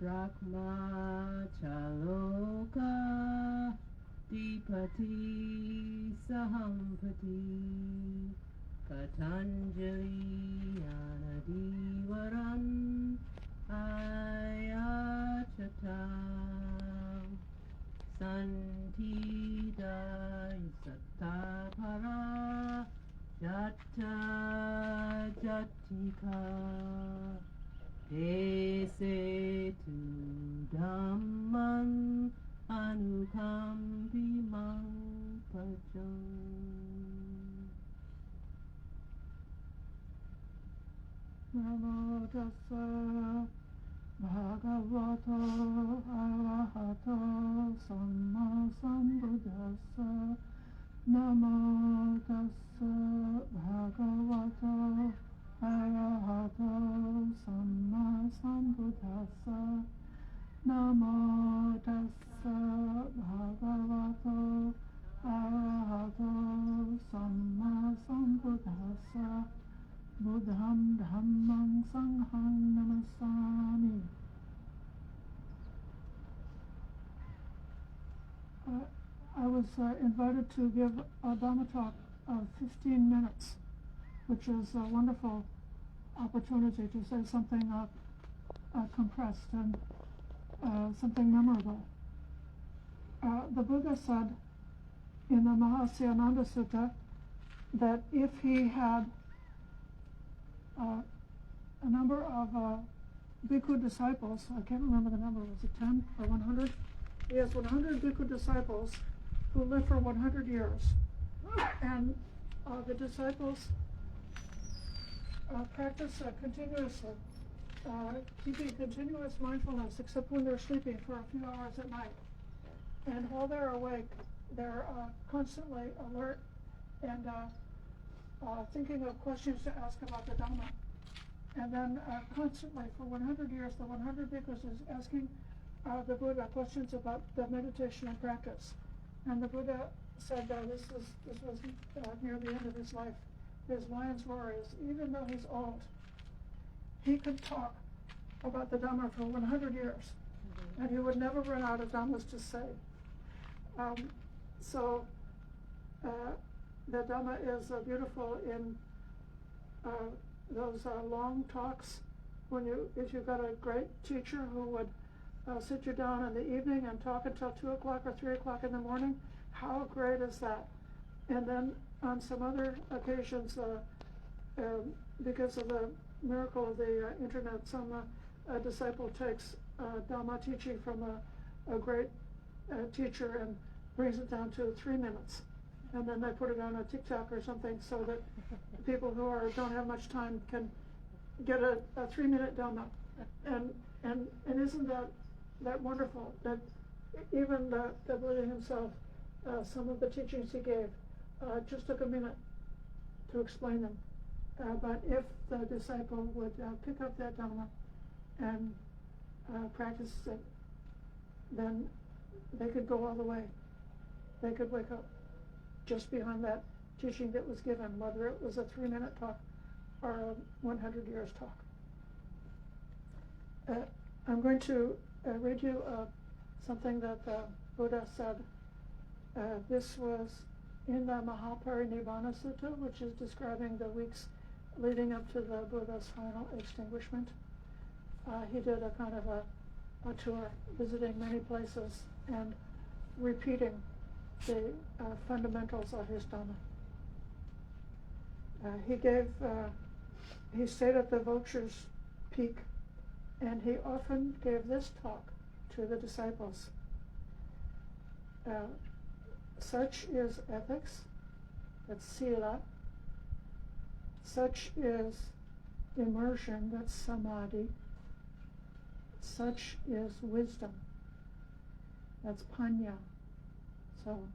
Brahmachaloka Dipati Sahampati Patanjali Anadivaran Ayachata Santidai Sattapara Jatta Jattika Ese tu Dhammam Anukamvimam Pacham. Namo tassa bhagavato arahato samma sambuddhassa. Namo tassa bhagavato arahato samma sambuddhassa. Namo tassa bhagavato arahato samma sambuddhassa. Buddham dhammam sangham namasami. I was invited to give a Dhamma talk of 15 minutes, which is a wonderful opportunity to say something compressed and something memorable. The Buddha said in the Mahasyananda Sutta that if he had a number of bhikkhu disciples, I can't remember the number, was it 10 or 100? He has 100 bhikkhu disciples who live for 100 years. And the disciples practice continuously, keeping continuous mindfulness, except when they're sleeping for a few hours at night. And while they're awake, they're constantly alert and thinking of questions to ask about the Dhamma. And then constantly, for 100 years, the 100 bhikkhus is asking the Buddha questions about the meditation and practice. And the Buddha said this was near the end of his life. His lion's roar is, even though he's old, he could talk about the Dhamma for 100 years. Mm-hmm. And he would never run out of Dhammas to say. The Dhamma is beautiful in those long talks. If you've got a great teacher who would sit you down in the evening and talk until 2 o'clock or 3 o'clock in the morning, how great is that? And then on some other occasions, because of the miracle of the internet, some disciple takes Dhamma teaching from a great teacher and brings it down to 3 minutes. And then they put it on a TikTok or something so that people who don't have much time can get a 3-minute Dhamma. And isn't that wonderful that even the Buddha himself, some of the teachings he gave just took a minute to explain them. But if the disciple would pick up that Dhamma and practice it, then they could go all the way. They could wake up just beyond that teaching that was given, whether it was a 3-minute talk or a 100 years talk. I'm going to read you something that the Buddha said. This was in the Mahaparinibbana Sutta, which is describing the weeks leading up to the Buddha's final extinguishment. He did a kind of a tour, visiting many places and repeating the fundamentals of his Dhamma. He stayed at the Vulture's Peak, and he often gave this talk to the disciples. Such is ethics, that's sila. Such is immersion, that's samadhi. Such is wisdom, that's panya. So,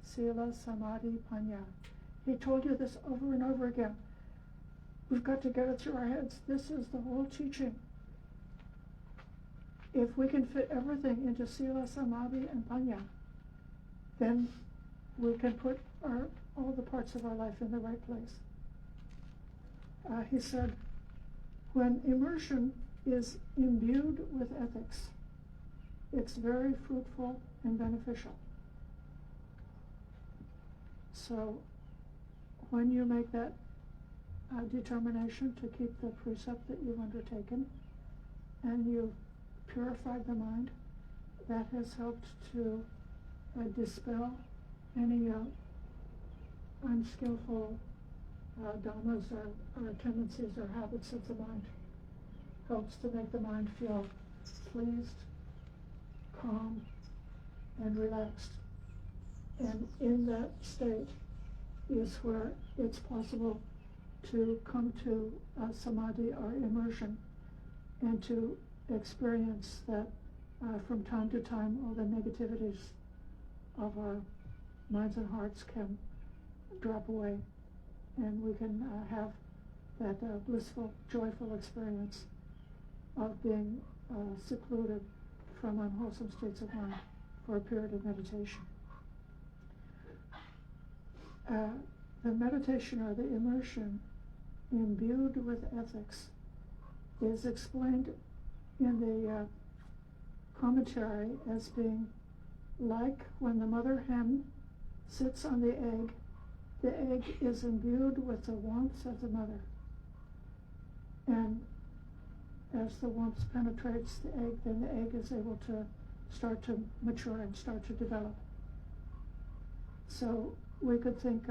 sila, samadhi, panya. He told you this over and over again. We've got to get it through our heads. This is the whole teaching. If we can fit everything into sila, samadhi, and panya, then we can put all the parts of our life in the right place. He said, when immersion is imbued with ethics. It's very fruitful and beneficial. So when you make that determination to keep the precept that you've undertaken, and you've purified the mind, that has helped to dispel any unskillful dhammas or tendencies or habits of the mind. Helps to make the mind feel pleased, calm, and relaxed. And in that state is where it's possible to come to samadhi or immersion, and to experience that from time to time all the negativities of our minds and hearts can drop away, and we can have that blissful, joyful experience of being secluded from unwholesome states of mind for a period of meditation. The meditation or the immersion imbued with ethics is explained in the commentary as being like when the mother hen sits on the egg is imbued with the warmth of the mother. And as the warmth penetrates the egg, then the egg is able to start to mature and start to develop. So we could think,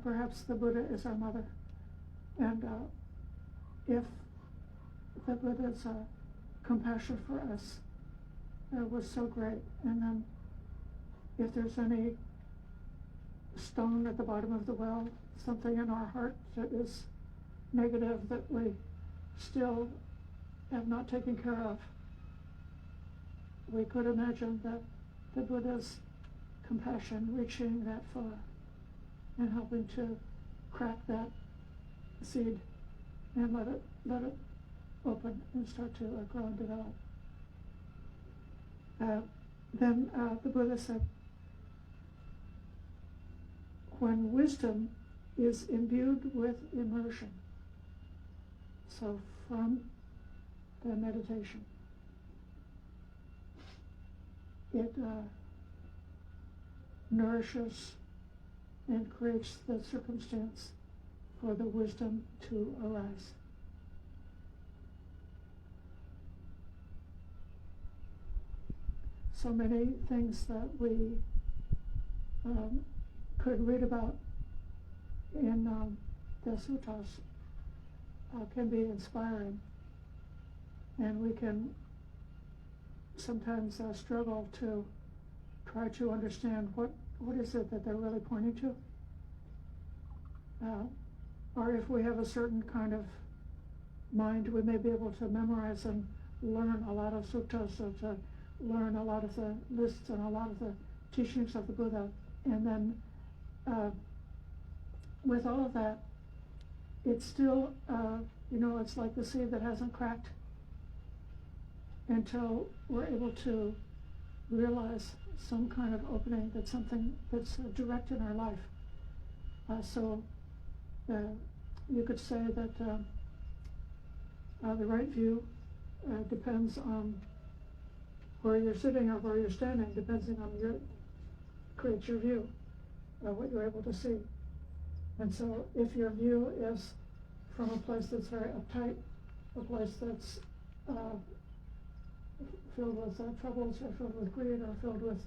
perhaps the Buddha is our mother. And if the Buddha's compassion for us was so great, and then if there's any stone at the bottom of the well, something in our heart that is negative that we still have not taken care of, we could imagine that the Buddha's compassion reaching that far and helping to crack that seed and let it open and start to grow and develop. Then the Buddha said, when wisdom is imbued with immersion, so from the meditation, it nourishes and creates the circumstance for the wisdom to arise. So many things that we could read about in the suttas can be inspiring, and we can sometimes struggle to try to understand what is it that they're really pointing to, or if we have a certain kind of mind, we may be able to memorize and learn a lot of suttas, or to learn a lot of the lists and a lot of the teachings of the Buddha, and then with all of that, it's still, it's like the seed that hasn't cracked until we're able to realize some kind of opening, that's something that's direct in our life. So you could say that the right view depends on where you're sitting or where you're standing, depending on creates your view, what you're able to see. And so if your view is from a place that's very uptight, a place that's filled with troubles, or filled with greed, or filled with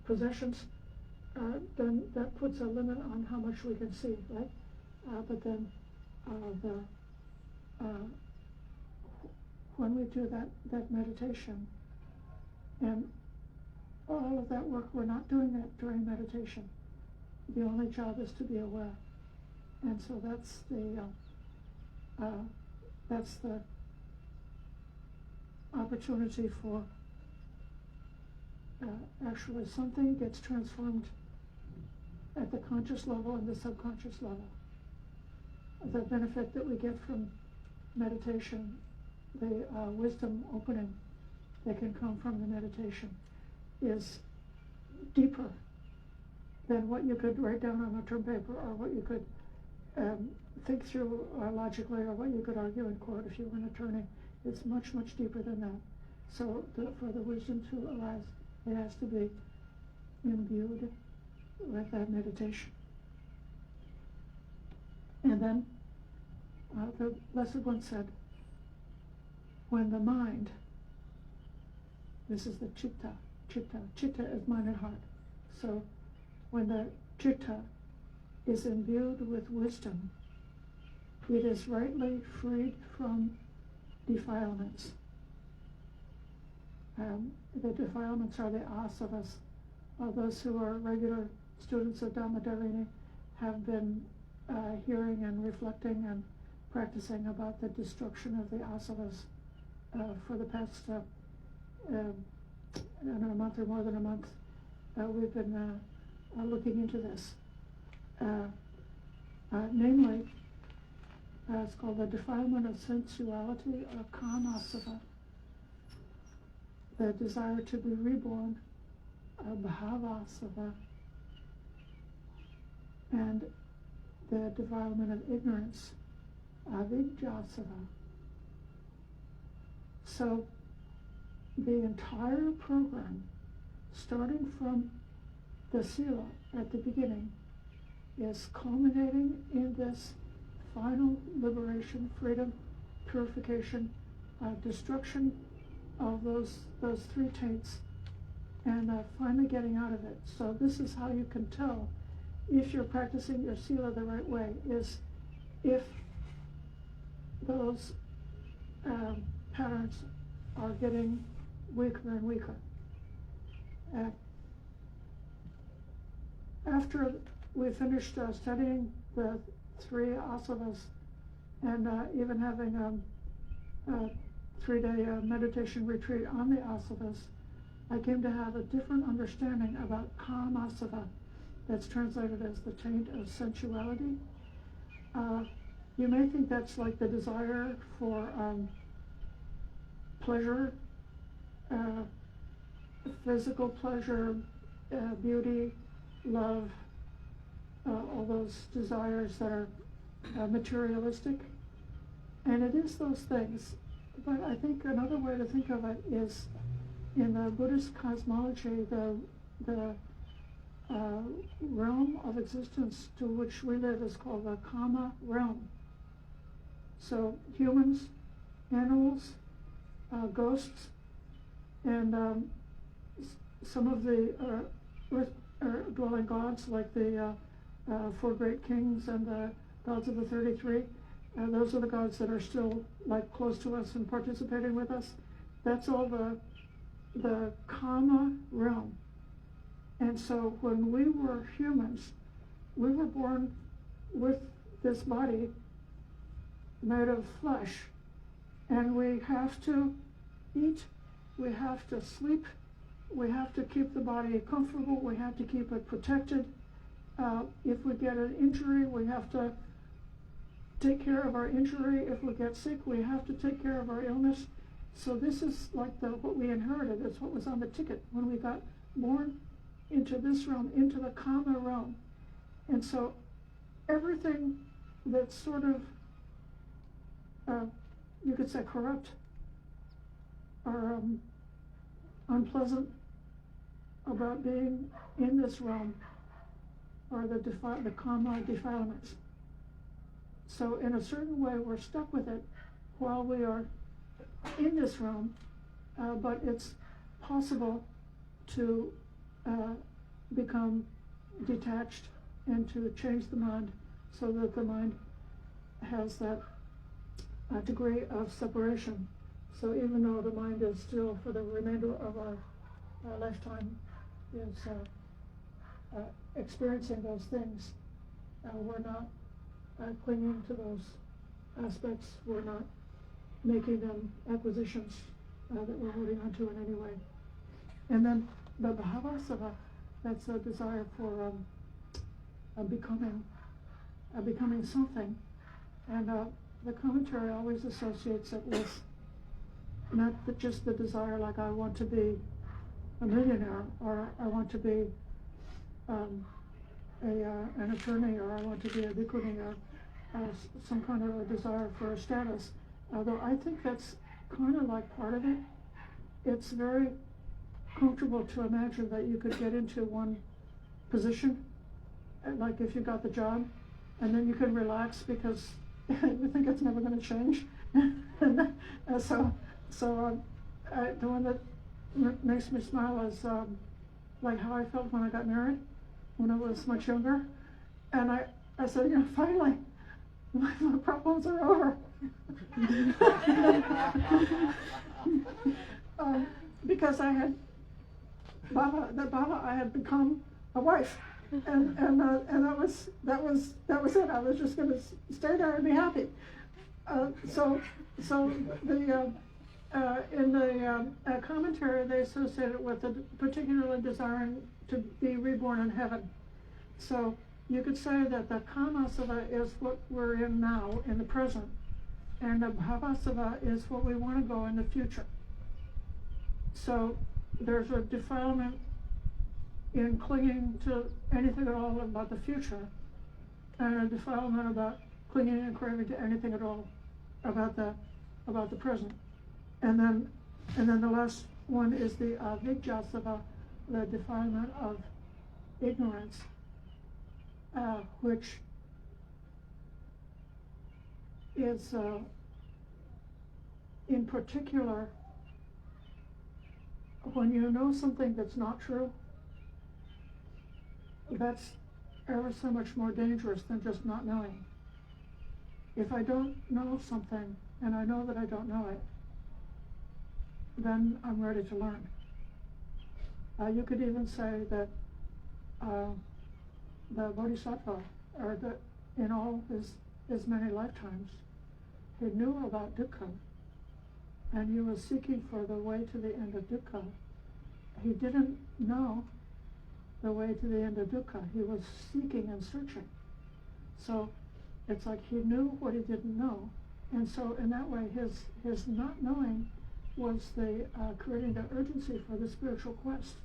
possessions, then that puts a limit on how much we can see, right? But then when we do that meditation, and all of that work, we're not doing that during meditation. The only job is to be aware, and so that's the opportunity for actually something gets transformed at the conscious level and the subconscious level. The benefit that we get from meditation, the wisdom opening that can come from the meditation, is deeper than what you could write down on a term paper, or what you could think through logically or what you could argue in court if you were an attorney. It's much, much deeper than that. So for the wisdom to arise, it has to be imbued with that meditation. And then the Blessed One said, when the mind, this is the chitta is mind and heart. So when the chitta is imbued with wisdom, it is rightly freed from defilements. The defilements are the asavas. Those who are regular students of Dhammadharini have been hearing and reflecting and practicing about the destruction of the asavas for the past a month or more than a month. We've been looking into this. Namely, it's called the defilement of sensuality, or kamasava, the desire to be reborn, bhavasava, and the defilement of ignorance, avidyasava. So the entire program, starting from the sila at the beginning, is culminating in this final liberation, freedom, purification, destruction of those three taints, and finally getting out of it. So this is how you can tell if you're practicing your sila the right way, is if those patterns are getting weaker and weaker. After we finished studying the three asavas and even having a 3-day meditation retreat on the asavas, I came to have a different understanding about kamasava, that's translated as the taint of sensuality. You may think that's like the desire for pleasure, physical pleasure, beauty, love, all those desires that are materialistic. And it is those things. But I think another way to think of it is, in the Buddhist cosmology, the realm of existence to which we live is called the kama realm. So humans, animals, ghosts, and some of the earth-dwelling gods, like the 4 great kings and the gods of the 33, those are the gods that are still like close to us and participating with us. That's all the kama realm. And so when we were humans, we were born with this body made of flesh, and we have to eat, we have to sleep, we have to keep the body comfortable, we have to keep it protected. If we get an injury, we have to take care of our injury. If we get sick, we have to take care of our illness. So this is like what we inherited. It's what was on the ticket when we got born into this realm, into the kama realm. And so everything that's sort of, you could say, corrupt or unpleasant about being in this realm are the kama defilements. So in a certain way, we're stuck with it while we are in this realm, but it's possible to become detached and to change the mind so that the mind has that degree of separation. So even though the mind is still, for the remainder of our lifetime, is experiencing those things, we're not clinging to those aspects. We're not making them acquisitions that we're holding on to in any way. And then the bhavasava, that's a desire for becoming something. And the commentary always associates it with not just the desire, like I want to be a millionaire, or I want to be an attorney, or I want to be a Bhikkhuni, or some kind of a desire for a status. Although I think that's kind of like part of it. It's very comfortable to imagine that you could get into one position, like if you got the job, and then you can relax because you think it's never going to change. And so the one that makes me smile is like how I felt when I got married when I was much younger. And I said, you know, finally, my problems are over. Because I had Baba, I had become a wife, and that was it. I was just going to stay there and be happy. So the in the commentary they associate it with a particularly desiring to be reborn in heaven. So you could say that the Kamasava is what we're in now in the present, and the Bhavasava is what we want to go in the future. So there's a defilement in clinging to anything at all about the future, and a defilement about clinging and craving to anything at all about the present. And then the last one is the Vijjasava, the defilement of ignorance, which is in particular when you know something that's not true. That's ever so much more dangerous than just not knowing. If I don't know something and I know that I don't know it, then I'm ready to learn. You could even say that the Bodhisattva, or in all his many lifetimes, he knew about dukkha, and he was seeking for the way to the end of dukkha. He didn't know the way to the end of dukkha. He was seeking and searching. So it's like he knew what he didn't know, and so in that way his not knowing was the creating the urgency for the spiritual quest.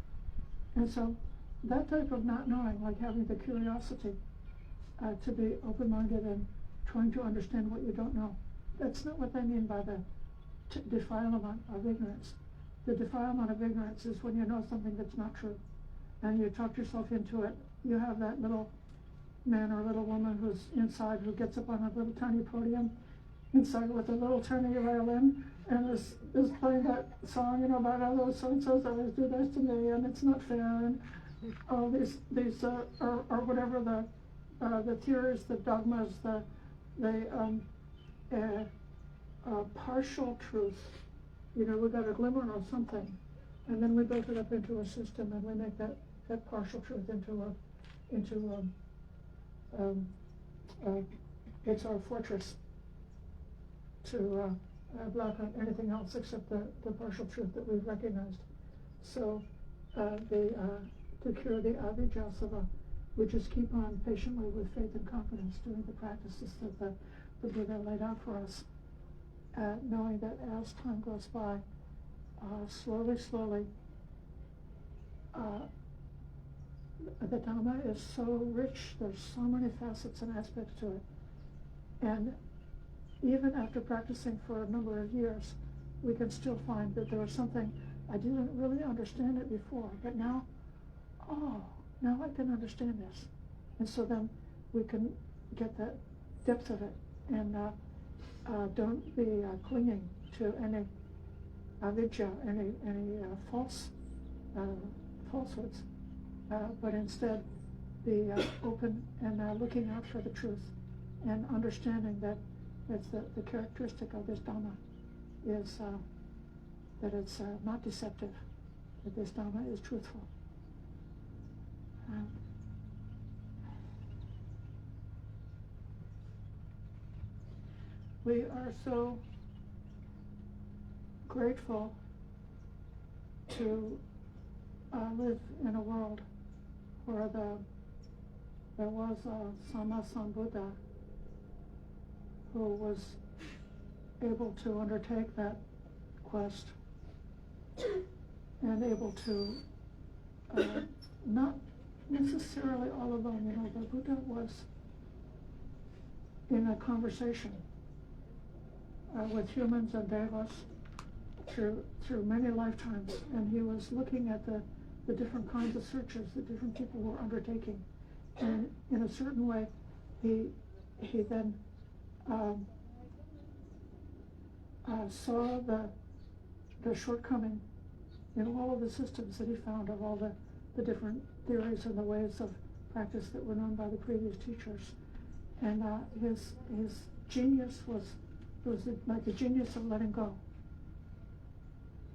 And so that type of not knowing, like having the curiosity to be open-minded and trying to understand what you don't know, that's not what they mean by the defilement of ignorance. The defilement of ignorance is when you know something that's not true, and you talk yourself into it. You have that little man or little woman who's inside, who gets up on a little tiny podium inside with a little tiny violin, and is playing that song, you know, about all those so-and-sos always do this to me, and it's not fair, and all these or whatever the theories, the dogmas, the partial truth. You know, we got a glimmer of something, and then we build it up into a system, and we make that partial truth into it's our fortress to block out anything else except the partial truth that we've recognized. So to cure the avijjasava, we just keep on patiently with faith and confidence doing the practices that the Buddha laid out for us, knowing that as time goes by, slowly, the Dhamma is so rich, there's so many facets and aspects to it. And even after practicing for a number of years, we can still find that there was something, I didn't really understand it before, but now I can understand this. And so then we can get the depth of it, and don't be clinging to any avijja, any falsehoods, but instead be open and looking out for the truth, and understanding that it's the characteristic of this Dhamma is that it's not deceptive, that this Dhamma is truthful. We are so grateful to live in a world where there was a Sama Sambuddha who was able to undertake that quest and able to not necessarily all alone. You know, the Buddha was in a conversation with humans and devas through many lifetimes, and he was looking at the different kinds of searches that different people were undertaking, and in a certain way he then saw the shortcoming in all of the systems that he found of all the different theories and the ways of practice that were known by the previous teachers. And his genius was like the genius of letting go.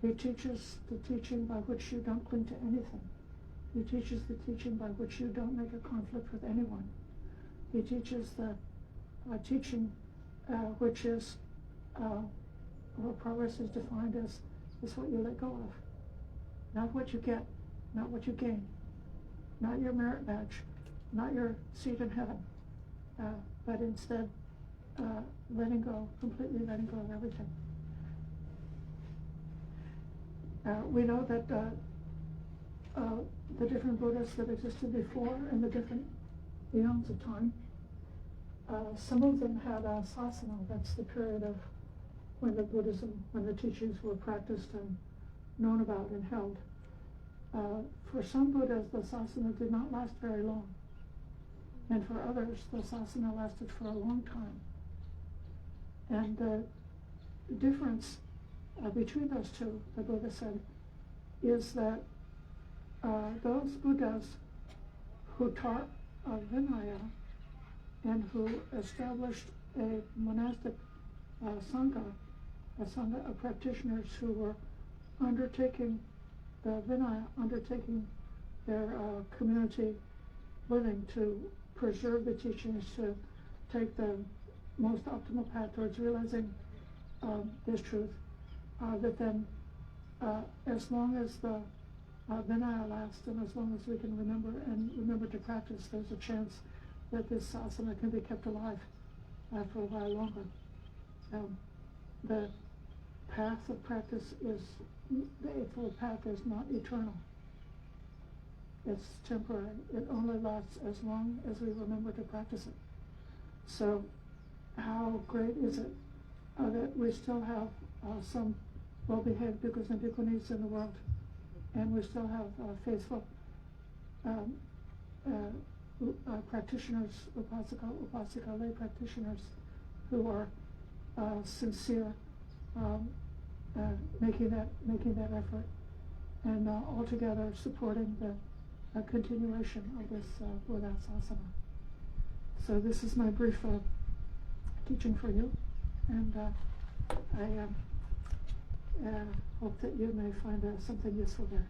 He teaches the teaching by which you don't cling to anything. He teaches the teaching by which you don't make a conflict with anyone. He teaches the teaching which is well, progress is defined as what you let go of. Not what you get, not what you gain, not your merit badge, not your seat in heaven, but instead letting go, completely letting go of everything. We know that the different Buddhas that existed before in the different eons of time, some of them had a sasana, that's the period of when the teachings were practiced and known about and held. For some Buddhas, the sasana did not last very long. And for others, the sasana lasted for a long time. And the difference between those two, the Buddha said, is that those Buddhas who taught Vinaya and who established a monastic sangha, a sangha of practitioners who were undertaking the Vinaya, undertaking their community living to preserve the teachings, to take the most optimal path towards realizing this truth, that then as long as the Vinaya lasts and as long as we can remember to practice, there's a chance that this asana can be kept alive for a while longer. The path of practice the Eightfold Path is not eternal. It's temporary. It only lasts as long as we remember to practice it. So how great is it that we still have some well-behaved bhikkhus and bhikkhunis in the world, and we still have faithful practitioners, upasika lay practitioners, who are sincere, making that effort, and altogether supporting the continuation of this Buddhasasana. So this is my brief teaching for you, and I hope that you may find something useful there.